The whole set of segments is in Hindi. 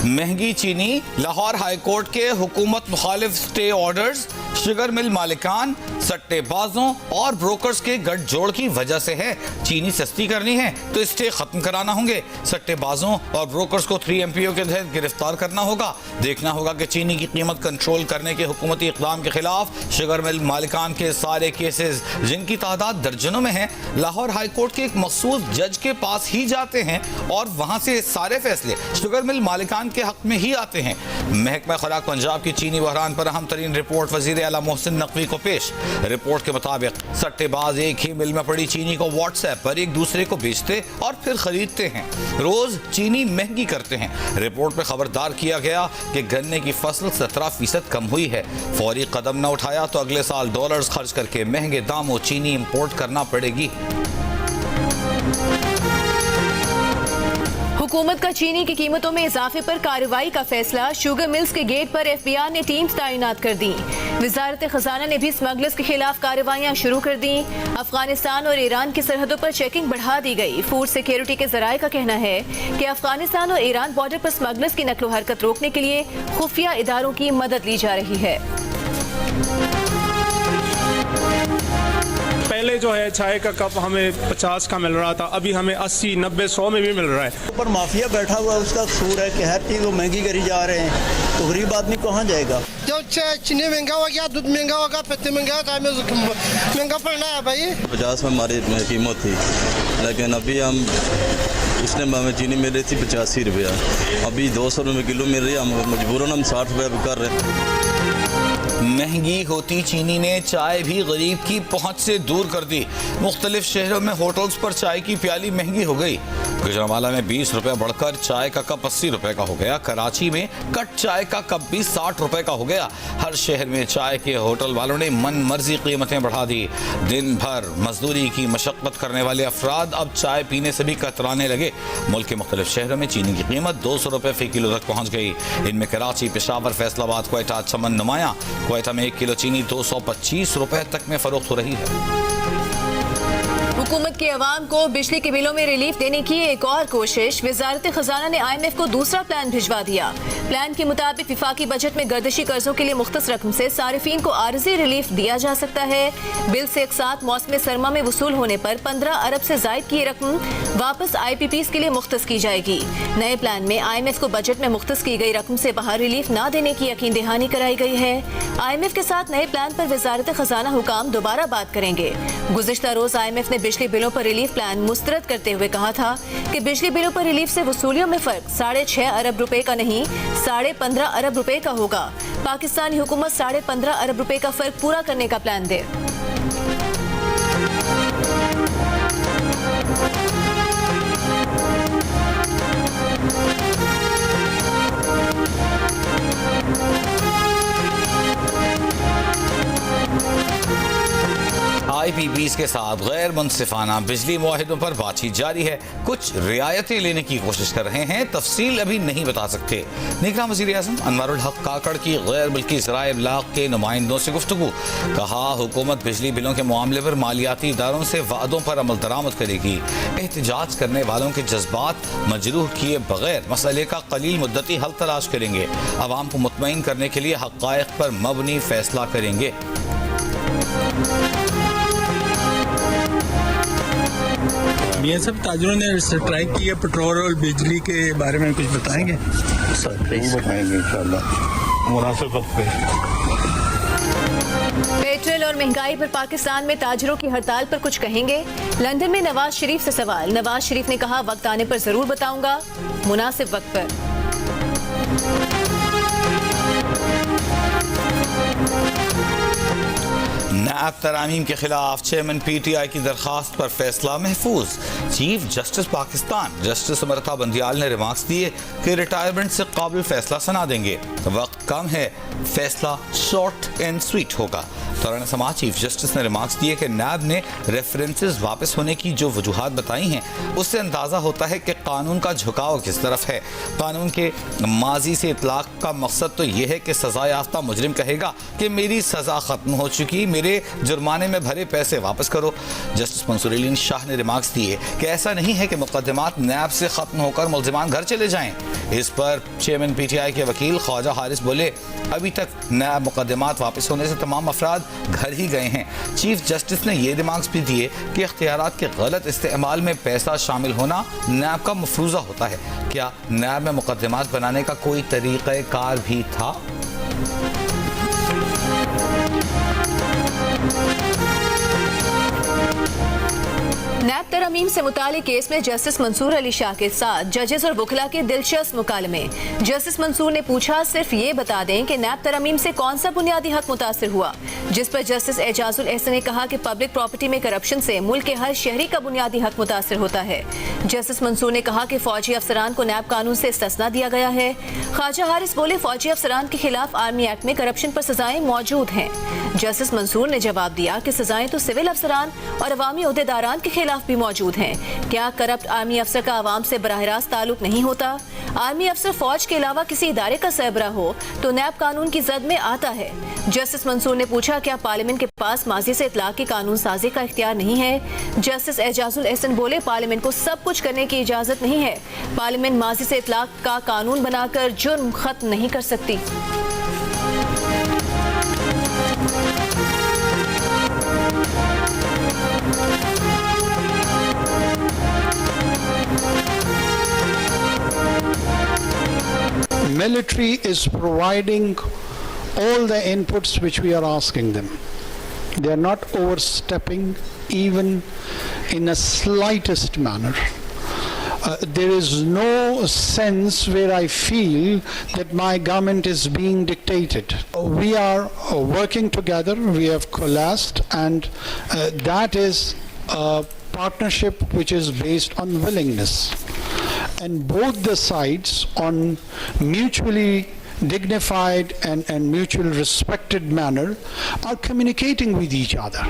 महंगी चीनी, लाहौर हाई कोर्ट के हुकूमत मुखालिफ स्टे ऑर्डर्स शुगर मिल मालिकान, सट्टेबाजों और ब्रोकर्स के गठजोड़ की वजह से है। चीनी सस्ती करनी है तो स्टे खत्म कराना होंगे। सट्टेबाजों और ब्रोकर्स को 3MPO के तहत गिरफ्तार करना होगा। देखना होगा कि चीनी की कीमत कंट्रोल करने के हुकूमती इक़दाम के खिलाफ शुगर मिल मालिकान के सारे केसेस, जिनकी तादाद दर्जनों में है, लाहौर हाई कोर्ट के एक मखसूस जज के पास ही जाते हैं और वहां से सारे फैसले शुगर मिल मालिकान के हक में ही आते हैं। महकमा खुराक पंजाब की चीनी बहरान पर अहम तरीन रिपोर्ट वज़ीर आला मोहसिन नकवी को पेश। रिपोर्ट के मुताबिक सट्टेबाज एक ही मिल में पड़ी चीनी को व्हाट्सएप पर एक दूसरे को बेचते और फिर खरीदते हैं। रोज चीनी महंगी करते हैं। रिपोर्ट में खबरदार किया गया कि गन्ने की फसल 17% कम हुई है। फौरी कदम न उठाया तो अगले साल डॉलर्स खर्च करके महंगे दामों चीनी इंपोर्ट करना पड़ेगी। हुकूमत का चीनी की कीमतों में इजाफे पर कार्रवाई का फैसला। शुगर मिल्स के गेट पर FBI ने टीम्स तैनात कर दी। वजारत खजाना ने भी स्मगलर्स के खिलाफ कार्रवाइयां शुरू कर दी। अफगानिस्तान और ईरान की सरहदों पर चेकिंग बढ़ा दी गई। फूड सिक्योरिटी के जराये का कहना है कि अफगानिस्तान और ईरान बॉर्डर पर स्मगलर्स की नकलो हरकत रोकने के लिए खुफिया इदारों की मदद ली जा रही है। पहले जो है चाय का कप हमें 50 का मिल रहा था, अभी हमें 80, 90, 100 में भी मिल रहा है। ऊपर माफिया बैठा हुआ है, उसका कसूर है कि हर चीज़ वो महंगी करी जा रहे हैं, तो गरीब आदमी कहाँ जाएगा। जो चीनी महंगा हो गया, दूध महंगा होगा, पत्ते महंगा होगा, महंगा पड़ना है भाई। 50 में हमारी कीमत थी, लेकिन अभी हम इस टाइम हमें चीनी मिल रही थी 85 रुपया, अभी 200 रुपये किलो मिल रही है। हम मजबूरन हम 60 रुपये कर रहे हैं। महंगी होती चीनी ने चाय भी गरीब की पहुंच से दूर कर दी। मुख्तलिफ शहरों में होटल्स पर चाय की प्याली महंगी हो गई। गुजरांवाला में 20 रुपये बढ़कर चाय का कप 80 रुपये का हो गया। कराची में कट चाय का कप भी 60 रुपये का हो गया। हर शहर में चाय के होटल वालों ने मन मर्जी कीमतें बढ़ा दी। दिन भर मजदूरी की मशक्कत करने वाले अफराद अब चाय पीने से भी कतराने लगे। मुल्क के मुख्तलिफ शहरों में चीनी की कीमत 200 रुपये फी किलो तक पहुँच गई। इनमें कराची, पेशावर, फैसलाबाद, क्वेटा, चमन नुमाया। क्वेटा में 1 किलो चीनी 225 रुपए तक में फरोख्त हो रही है। हुकूमत के अवाम को बिजली के बिलों में रिलीफ देने की एक और कोशिश। वजारत खजाना ने IMF को दूसरा प्लान भिजवा दिया। प्लान के मुताबिक विफाकी बजट में गर्दिशी कर्जों के लिए मुख्तस रकम से सारिफीन को आर्जी रिलीफ दिया जा सकता है। बिल से एक साथ मौसम सरमा में वसूल होने पर 15 अरब से जायद की रकम वापस IPPs के लिए मुख्तस की जाएगी। नए प्लान में IMF को बजट में मुख्तस की गई रकम से बाहर रिलीफ न देने की यकीन दहानी कराई गई है। IMF के साथ नए प्लान पर वजारत खजाना हुकाम दोबारा बात करेंगे। गुज़िश्ता रोज IMF ने बिजली बिलों पर रिलीफ प्लान मुस्तरद करते हुए कहा था कि बिजली बिलों पर रिलीफ से वसूलियों में फर्क 6.5 अरब रुपए का नहीं 15.5 अरब रुपए का होगा। पाकिस्तानी हुकूमत 15.5 अरब रुपए का फर्क पूरा करने का प्लान दे। IPPs के साथ गैर मुनसिफाना बिजली मुआहिदों पर बातचीत जारी है। कुछ रियायतें लेने की कोशिश कर रहे हैं, तफसील अभी नहीं बता सकते। निगरान वज़ीर आज़म अनवारुल हक काकड़ की गैर मुल्की ज़राए इब्लाग के नुमाइंदों से गुफ्तगू। कहा, हुकूमत बिजली बिलों के मामले पर मालियाती इदारों से वादों पर अमल दरामद करेगी। एहतजाज करने वालों के जज्बात मजरूह किए बगैर मसले का कलील मुद्दती हल तलाश करेंगे। अवाम को मुतमईन करने के लिए हक़ाइक़ पर मबनी फैसला करेंगे। ये सब ताजरों ने स्ट्राइक की है पेट्रोल और बिजली के बारे में कुछ बताएंगे? बताएंगे इंशाल्लाह मुनासिब वक्त पे। पेट्रोल और महंगाई पर पाकिस्तान में ताजरों की हड़ताल पर कुछ कहेंगे। लंदन में नवाज शरीफ से सवाल। नवाज शरीफ ने कहा, वक्त आने पर जरूर बताऊंगा, मुनासिब वक्त पर। नैब तरामीम के खिलाफ चेयरमैन PTI की दरखास्त पर फैसला महफूज। Chief justice Pakistan justice Amrita Bandial ने रिमार्क्स दिए कि रिटायरमेंट से काबिल फैसला सुना देंगे। वक्त कम है, फैसला शॉर्ट एंड स्वीट होगा। दौरान समाज चीफ जस्टिस ने रिमार्क्स दिए कि नैब ने रेफरेंसेस वापस होने की जो वजूहात बताई हैं, उससे अंदाज़ा होता है कि कानून का झुकाव किस तरफ है। कानून के माजी से इतलाक का मकसद तो यह है कि सज़ा याफ्ता मुजरिम कहेगा कि मेरी सज़ा ख़त्म हो चुकी, मेरे मेरे जुर्माने में भरे पैसे वापस करो। जस्टिस मंसूर अली शाह ने रिमार्क्स दिए कि ऐसा नहीं है कि मुकदमात नैब से खत्म होकर मुल्जिमान घर चले जाएं। इस पर चेयरमैन पीटीआई के वकील ख्वाजा हारिस बोले, अभी तक नैब मुकदमात वापस होने से तमाम अफराद घर ही गए हैं। चीफ जस्टिस ने ये रिमार्क्स भी दिए कि इख्तियारात के गलत इस्तेमाल में पैसा शामिल होना नैब का मफरूजा होता है। क्या नैब में मुकदमात बनाने का कोई तरीक़ाकार भी था? नैब तरमीम से मुतालिक केस में जस्टिस मंसूर अली शाह के साथ जजेस और वकला के दिलचस्प मुकालमे। जस्टिस मंसूर ने पूछा, सिर्फ ये बता दें कि नैब तरमीम से कौन सा बुनियादी हक मुतासिर हुआ, जिस पर जस्टिस एजाजुल एहसन ने कहा कि पब्लिक प्रॉपर्टी में करप्शन से मुल्क के हर शहरी का बुनियादी हक मुतासिर होता है। जस्टिस मंसूर ने कहा कि फौजी अफसरान को नैब कानून से इस्तिस्ना दिया गया है। ख्वाजा हारिस बोले, फौजी अफसरान के खिलाफ आर्मी एक्ट में करप्शन पर सजाएं मौजूद हैं। जस्टिस मंसूर ने जवाब दिया कि सजाएं तो सिविल अफसरान और अवामी ओहदेदारान के खिलाफ भी मौजूद हैं। क्या करप्ट आर्मी अफसर का आवाम से बराह रास्त ताल्लुक नहीं होता? आर्मी अफसर फौज के अलावा किसी इदारे का सरबराह हो तो नैब कानून की जद में आता है। जस्टिस मंसूर ने पूछा, क्या पार्लियामेंट के पास माजी से इतलाक की कानून साजी का इख्तियार नहीं है? जस्टिस एजाजुल एहसन बोले, पार्लियामेंट को सब कुछ करने की इजाजत नहीं है। पार्लियामेंट माजी से इतलाक का कानून बनाकर जुर्म खत्म नहीं कर सकती। Military is providing all the inputs which we are asking them. They are not overstepping even in a slightest manner. There is no sense where I feel that my government is being dictated. We are working together, we have coalesced, and that is a partnership which is based on willingness. And both the sides, on mutually dignified and mutual respected manner, are communicating with each other.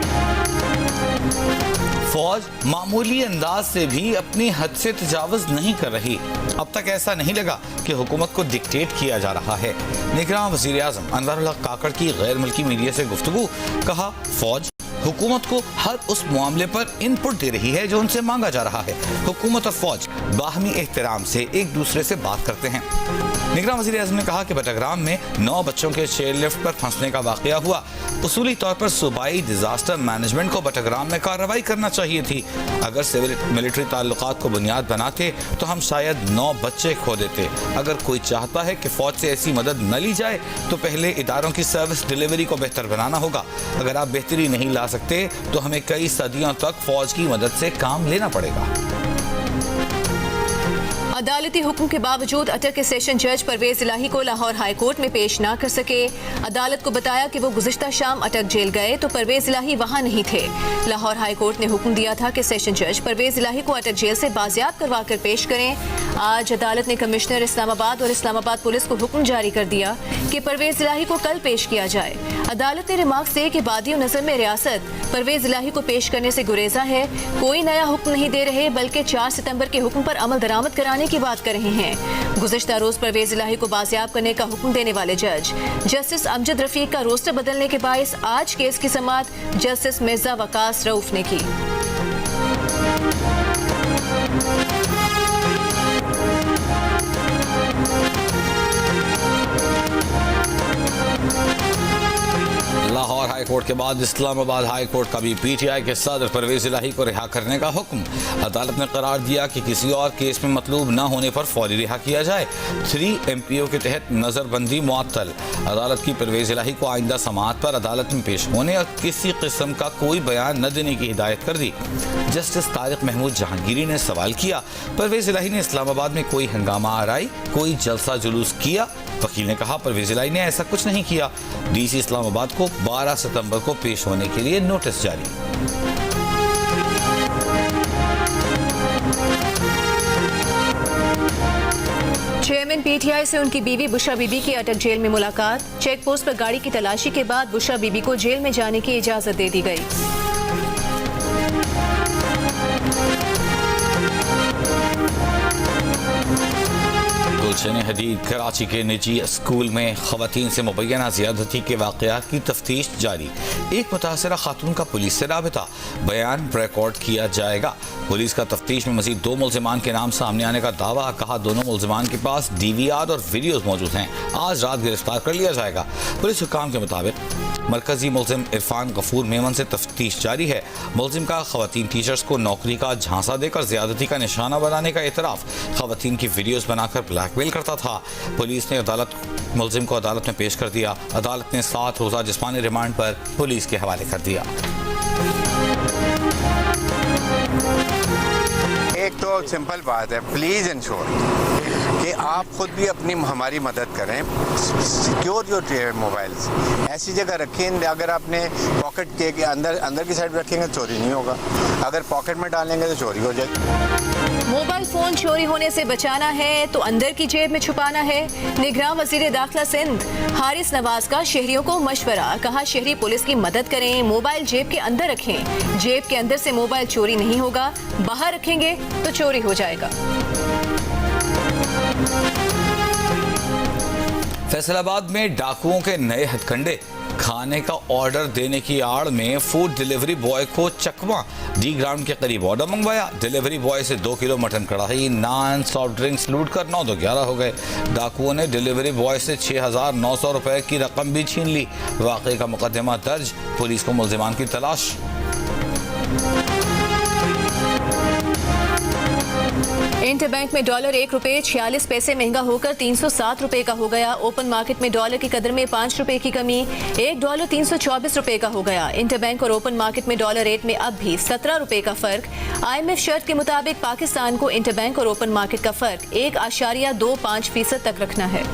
फौज मामूली अंदाज से भी अपनी हद से तजावुज नहीं कर रही। अब तक ऐसा नहीं लगा कि हुकूमत को डिक्टेट किया जा रहा है। निगरान वज़ीर आज़म अनवर हक काकड़ की गैर मुल्की मीडिया से गुफ्तगू, कहा, फौज हुकूमत को हर उस मामले पर इनपुट दे रही है जो उनसे मांगा जा रहा है। हुकूमत और फौज बाहमी एहतराम से एक दूसरे से बात करते हैं। निगरान वज़ीर आज़म ने कहा कि बटग्राम में 9 बच्चों के चेयरलिफ्ट पर फंसने का वाक़या हुआ। उसूली तौर पर सूबाई डिजास्टर मैनेजमेंट को बटग्राम में कार्रवाई करना चाहिए थी। अगर सिविल मिलिट्री ताल्लुकात को बुनियाद बनाते तो हम शायद 9 बच्चे खो देते। अगर कोई चाहता है कि फौज से ऐसी मदद न ली जाए तो पहले इदारों की सर्विस डिलीवरी को बेहतर बनाना होगा। अगर आप बेहतरी नहीं ला सकते तो हमें कई सदियों तक फौज की मदद से काम लेना पड़ेगा। अदालती हुक्म के बावजूद अटक के सेशन जज परवेज इलाही को लाहौर हाई कोर्ट में पेश ना कर सके। अदालत को बताया कि वो गुज़िश्ता शाम अटक जेल गए तो परवेज इलाही वहां नहीं थे। लाहौर हाई कोर्ट ने हुक्म दिया था कि सेशन जज परवेज इलाही को अटक जेल से बाजियाब करवा कर पेश करें। आज अदालत ने कमिश्नर इस्लामाबाद और इस्लामाबाद पुलिस को हुक्म जारी कर दिया कि परवेज इलाही को कल पेश किया जाए। अदालत ने रिमार्क्स दिए कि बादियों नजर में रियासत परवेज इलाही को पेश करने से गुरेजा है। कोई नया हुक्म नहीं दे रहे बल्कि 4 सितंबर के हुक्म पर अमल दरामद कराने की बात कर रहे हैं। गुज़िश्ता रोज परवेज इलाही को बाजियाब करने का हुक्म देने वाले जज जस्टिस अमजद रफीक का रोस्टर बदलने के बायस आज केस की समाअत जस्टिस मिर्जा वकास रऊफ ने की। लाहौर हाई कोर्ट के बाद इस्लामाबाद हाई कोर्ट का भी पीटीआई के सदर परवेज इलाही को रिहा करने का हुक्म। अदालत ने करार दिया कि किसी और केस में मतलूब न होने पर फौरी रिहा किया जाए। 3 MPO के तहत नजरबंदी मुअत्तल। अदालत की परवेज इलाही को आइंदा समाअत पर अदालत में पेश होने और किसी किस्म का कोई बयान न देने की हिदायत कर दी। जस्टिस तारिक महमूद जहांगीरी ने सवाल किया, परवेज इलाही ने इस्लामाबाद में कोई हंगामा आराई, कोई जलसा जुलूस किया? वकील ने कहा, परवेज इलाही ने ऐसा कुछ नहीं किया। DC इस्लामाबाद को 12 सितंबर को पेश होने के लिए नोटिस जारी। चेयरमैन PTI से उनकी बीवी बुशरा बीबी की अटक जेल में मुलाकात। चेक पोस्ट पर गाड़ी की तलाशी के बाद बुशरा बीबी को जेल में जाने की इजाजत दे दी गई। गुलशन हदीद कराची के निजी स्कूल में खवातीन से मुबैना ज़्यादती के वाक़यात की तफ्तीश जारी। एक मुतासरा खातून का पुलिस से राबिता, बयान रिकॉर्ड किया जाएगा। पुलिस का तफ्तीश में मज़ीद 2 मुल्ज़िमान के नाम सामने आने का दावा। कहा दोनों मुल्ज़िमान के पास DVR और वीडियोज़ मौजूद हैं। आज रात गिरफ्तार कर लिया जाएगा। पुलिस हुकाम के मुताबिक मरकजी मुल्ज़िम इरफान गफूर मेमन से तफ्तीश जारी है। मुल्ज़िम का खवातीन टीचर्स को नौकरी का झांसा देकर ज़्यादती का निशाना बनाने का इतराफ़, खवातीन की वीडियोज़ बनाकर ब्लैकमेल करता था। पुलिस ने मुल्ज़िम को अदालत में पेश कर दिया। अदालत ने 7 रोज़ा जिस्मानी रिमांड पर पुलिस के हवाले कर दिया। एक तो सिंपल बात है, प्लीज़ इंश्योर कि आप खुद भी अपनी हमारी मदद करें। सिक्योर योर मोबाइल्स, ऐसी जगह रखें अगर आपने पॉकेट के अंदर की साइड रखेंगे चोरी नहीं होगा, अगर पॉकेट में डालेंगे तो चोरी हो जाएगी। मोबाइल फोन चोरी होने से बचाना है तो अंदर की जेब में छुपाना है। निगरान वज़ीर दाखिला सिंध हारिस नवाज का शहरियों को मशवरा। कहा शहरी पुलिस की मदद करें, मोबाइल जेब के अंदर रखें। जेब के अंदर से मोबाइल चोरी नहीं होगा, बाहर रखेंगे तो चोरी हो जाएगा। फैसलाबाद में डाकुओं के नए हथकंडे। खाने का ऑर्डर देने की आड़ में फूड डिलीवरी बॉय को चकमा। डी ग्राउंड के करीब ऑर्डर मंगवाया। डिलीवरी बॉय से 2 किलो मटन कढ़ाई, नान, सॉफ्ट ड्रिंक्स लूट कर 9 तो 11 हो गए। डाकुओं ने डिलीवरी बॉय से 6,900 रुपए की रकम भी छीन ली। वाक़े का मुकदमा दर्ज, पुलिस को मुल्ज़िमान की तलाश। इंटरबैंक में डॉलर 1 रुपये 46 पैसे महंगा होकर 307 रुपए का हो गया। ओपन मार्केट में डॉलर की कदर में 5 रुपए की कमी, 1 डॉलर 324 रुपए का हो गया। इंटरबैंक और ओपन मार्केट में डॉलर रेट में अब भी 17 रुपए का फर्क। IMF शर्त के मुताबिक पाकिस्तान को इंटरबैंक और ओपन मार्केट का फर्क 1.25% तक रखना है।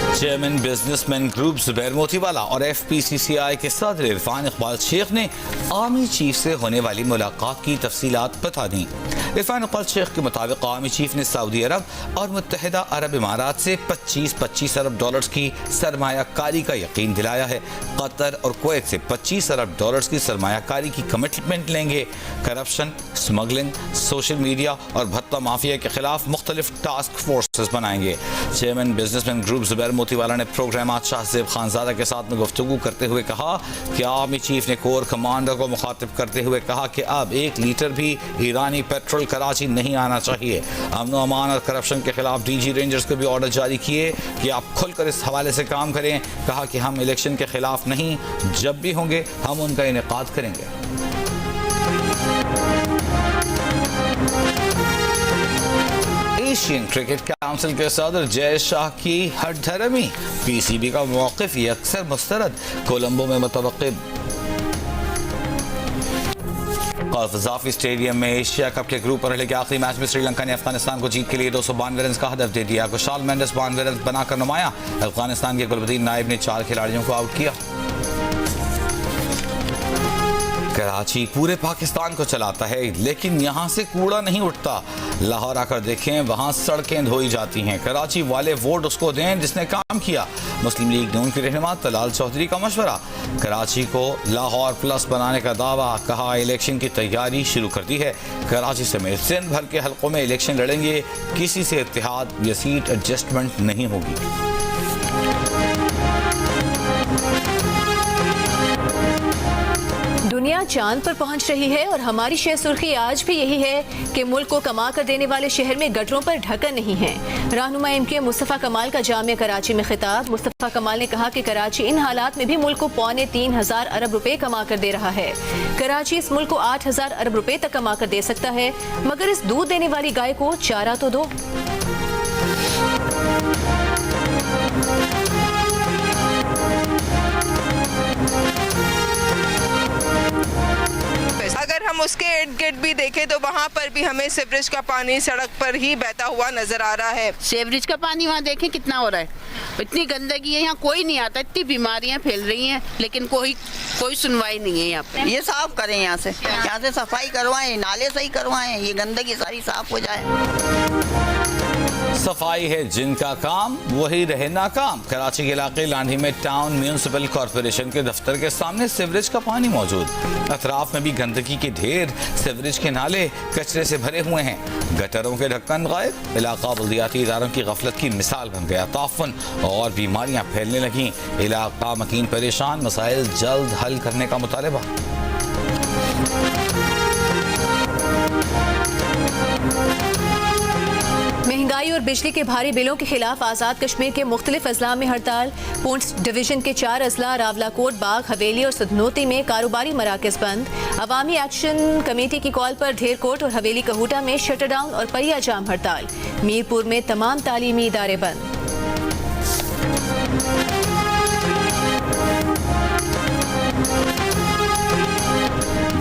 Chairman businessman group Zubair Motiwala और FPCCI के सदर इरफान इकबाल शेख ने आर्मी चीफ से होने वाली मुलाकात की तफसीलात बता दी। इरफान इकबाल शेख के मुताबिक आर्मी चीफ ने सऊदी अरब और मुत्तहिदा अरब इमारात से 25 अरब डॉलर्स की सरमायाकारी का यकीन दिलाया है। कतर और कुवैत से 25 अरब डॉलर्स की सरमायाकारी की कमिटमेंट लेंगे। करप्शन, स्मगलिंग, सोशल मीडिया और भत्ता माफिया के खिलाफ मुख्तलिफ टास्क फोर्सेस बनाएंगे। Chairman businessman group Zubair Motiwala ने प्रोग्राम आज शाहजेब खानजादा के साथ में गुफ्तगू करते हुए कहा कि आर्मी चीफ ने कोर कमांडर को मुखातिब करते हुए कहा कि अब 1 लीटर भी ईरानी पेट्रोल कराची नहीं आना चाहिए। अमन व अमान और करप्शन के खिलाफ DG रेंजर्स को भी ऑर्डर जारी किए कि आप खुलकर इस हवाले से काम करें। कहा कि हम इलेक्शन के खिलाफ नहीं, जब भी होंगे हम उनका इनेकाद करेंगे। एशियन क्रिकेट काउंसिल के सदर जय शाह की हटधर्मी। PCB का मौक़िफ़ अक्सर मुस्तरद। कोलंबो में मुतवक्किल क़ज़ाफ़ी स्टेडियम में एशिया कप के ग्रुप मरहले के आखिरी मैच में श्रीलंका ने अफगानिस्तान को जीत के लिए 292 रन का हदफ दे दिया। खुशाल मेंडिस 92 रन बनाकर नुमाया। अफगानिस्तान के गुलबदीन नाइब ने 4 खिलाड़ियों को आउट किया। कराची पूरे पाकिस्तान को चलाता है, लेकिन यहाँ से कूड़ा नहीं उठता। लाहौर आकर देखें, वहाँ सड़कें धोई जाती हैं। कराची वाले वोट उसको दें जिसने काम किया। मुस्लिम लीग नून की रहनुमा तलाल चौधरी का मशवरा। कराची को लाहौर प्लस बनाने का दावा। कहा इलेक्शन की तैयारी शुरू कर दी है। कराची समेत सिंध भर के हलकों में इलेक्शन लड़ेंगे। किसी से इत्तेहाद या सीट एडजस्टमेंट नहीं होगी। दुनिया चांद पर पहुंच रही है और हमारी शेर सुर्खी आज भी यही है कि मुल्क को कमा कर देने वाले शहर में गटरों पर ढक्कन नहीं है। रहनुमा MK मुस्तफ़ा कमाल का जामिया कराची में खिताब। मुस्तफ़ा कमाल ने कहा कि कराची इन हालात में भी मुल्क को 3.25 अरब रुपए कमा कर दे रहा है। कराची इस मुल्क को 8,000 अरब रुपए तक कमा कर दे सकता है, मगर इस दूध देने वाली गाय को चारा तो दो। अगर हम उसके इर्द गिर्द भी देखें तो वहाँ पर भी हमें सीवरेज का पानी सड़क पर ही बहता हुआ नजर आ रहा है। सीवरेज का पानी वहाँ देखें कितना हो रहा है, इतनी गंदगी है, यहाँ कोई नहीं आता, इतनी बीमारियाँ फैल रही हैं, लेकिन कोई सुनवाई नहीं है यहाँ पे। ये साफ करें, यहाँ से सफाई करवाएं, नाले सही करवाएं, ये गंदगी सारी साफ हो जाए। सफाई है जिनका काम वही रहे नाकाम। कराची के इलाके लांढी में टाउन म्यूनिसिपल कॉरपोरेशन के दफ्तर के सामने सीवरेज का पानी मौजूद। अतराफ में भी गंदगी के ढेर, सीवरेज के नाले कचरे से भरे हुए हैं। गटरों के ढक्कन गायब। इलाका बल्दियाती इदारों की गफलत की मिसाल बन गया। ताफुन और बीमारियां फैलने लगीं। इलाका मकीन परेशान। मसाइल जल्द हल करने का मुतालबा। महंगाई और बिजली के भारी बिलों के खिलाफ आज़ाद कश्मीर के मुख्तलिफ अजला में हड़ताल। पूंछ डिवीजन के 4 अजला रावलाकोट, बाग, हवेली और सदनोती में कारोबारी मराकज बंद। अवामी एक्शन कमेटी की कॉल पर ढेरकोट और हवेली कहूटा में शटर डाउन और पहिया जाम हड़ताल। मीरपुर में तमाम तालीमी इदारे बंद।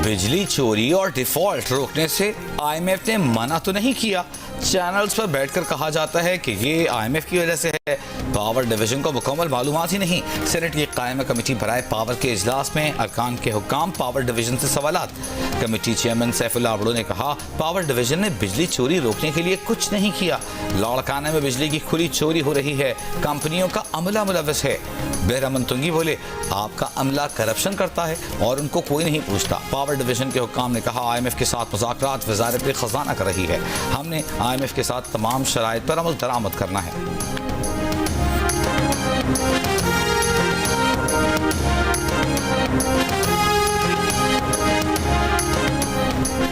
बिजली चोरी और डिफॉल्ट रोकने से IMF ने मना तो नहीं किया। चैनल्स पर बैठकर कहा जाता है कि ये IMF की वजह से है। पावर डिवीजन को मुकम्मल मालूमात ही नहीं। सेनेट की कायम कमेटी बराए पावर के इजलास में अरकान के हुक्काम पावर डिवीजन से सवालात। कमेटी चेयरमैन सैफुल्लाह अबड़ो ने कहा, पावर डिवीजन ने बिजली चोरी रोकने के लिए कुछ नहीं किया। लाड़काना में बिजली की खुली चोरी हो रही है। कंपनियों का अमला मुलव्वस है। बेहरामन तुंगी बोले, आपका अमला करप्शन करता है और उनको कोई नहीं पूछता। पावर डिवीजन के हुक्काम ने कहा, IMF के साथ मुज़ाकरात वज़ारत ख़ज़ाना कर रही है। हमने IMF के साथ तमाम शराइत पर अमल दरामद करना है।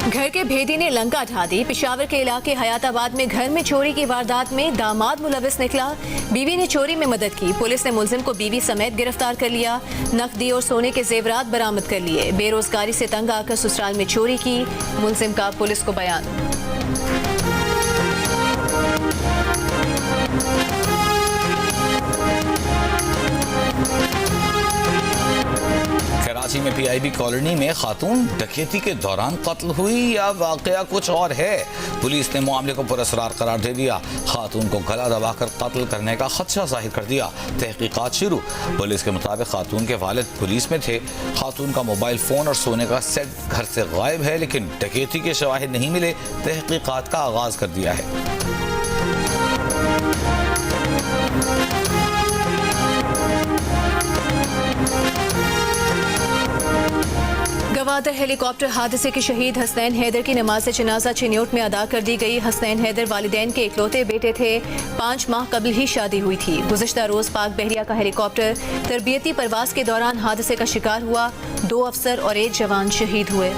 घर के भेदी ने लंका ढा दी। पेशावर के इलाके हयाताबाद में घर में चोरी की वारदात में दामाद मुलविस निकला। बीवी ने चोरी में मदद की। पुलिस ने मुलजिम को बीवी समेत गिरफ्तार कर लिया। नकदी और सोने के जेवरात बरामद कर लिए। बेरोजगारी से तंग आकर ससुराल में चोरी की। मुलजिम का पुलिस को बयान। कराची में PIB कॉलोनी में खातून डकैती के दौरान कत्ल हुई या वाकया कुछ और है? पुलिस ने मामले को पुरअसरार करार दे दिया। खातून को गला दबाकर कत्ल करने का खदशा जाहिर कर दिया। तहकीकात शुरू। पुलिस के मुताबिक खातून के वालिद पुलिस में थे। खातून का मोबाइल फोन और सोने का सेट घर से गायब है, लेकिन डकैती के शवाहिद नहीं मिले। तहकीकात का आगाज कर दिया है। गवादर हेलीकॉप्टर हादसे के शहीद हसनैन हैदर की नमाज जनाजा चिन्योट में अदा कर दी गई। हसनैन हैदर वालिदैन के इकलौते बेटे थे। 5 माह कबल ही शादी हुई थी। गुज़िश्ता रोज पाक बहरिया का हेलीकॉप्टर तरबियती परवाज के दौरान हादसे का शिकार हुआ। 2 अफसर और 1 जवान शहीद हुए।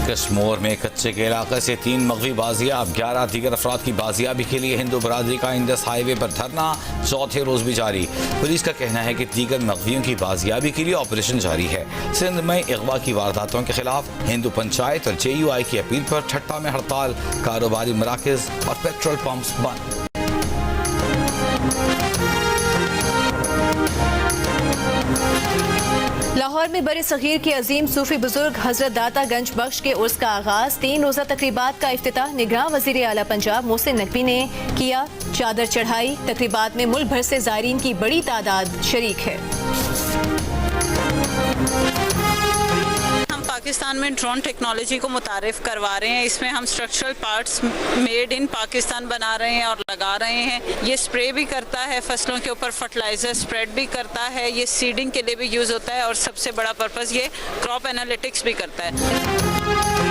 कश्मीर में कच्चे के इलाके से 3 मगवी बाजियाब। 11 दीगर अफराद की बाजियाबी के लिए हिंदू बरादरी का इंडस हाईवे पर धरना चौथे रोज भी जारी। पुलिस का कहना है कि दीगर मगवियों की बाजियाबी के लिए ऑपरेशन जारी है। सिंध में अगवा की वारदातों के खिलाफ हिंदू पंचायत और JUI की अपील पर ठट्टा में हड़ताल। कारोबारी मराकज और पेट्रोल पंप्स बंद। लाहौर में बड़े सगीर के अजीम सूफी बुजुर्ग हजरत दाता गंज बख्श के उर्स का आगाज। 3 रोजा तकरीबात का इफ्तिताह निगरान वजीर आला पंजाब मोहसिन नकवी ने किया। चादर चढ़ाई। तकरीबात में मुल्क भर से ज़ायरीन की बड़ी तादाद शरीक है। पाकिस्तान में ड्रोन टेक्नोलॉजी को मुतारिफ करवा रहे हैं। इसमें हम structural parts made in Pakistan बना रहे हैं और लगा रहे हैं। ये स्प्रे भी करता है फसलों के ऊपर, फर्टिलाइजर स्प्रेड भी करता है। ये सीडिंग के लिए भी यूज़ होता है और सबसे बड़ा पर्पज़ ये क्रॉप एनालिटिक्स भी करता है।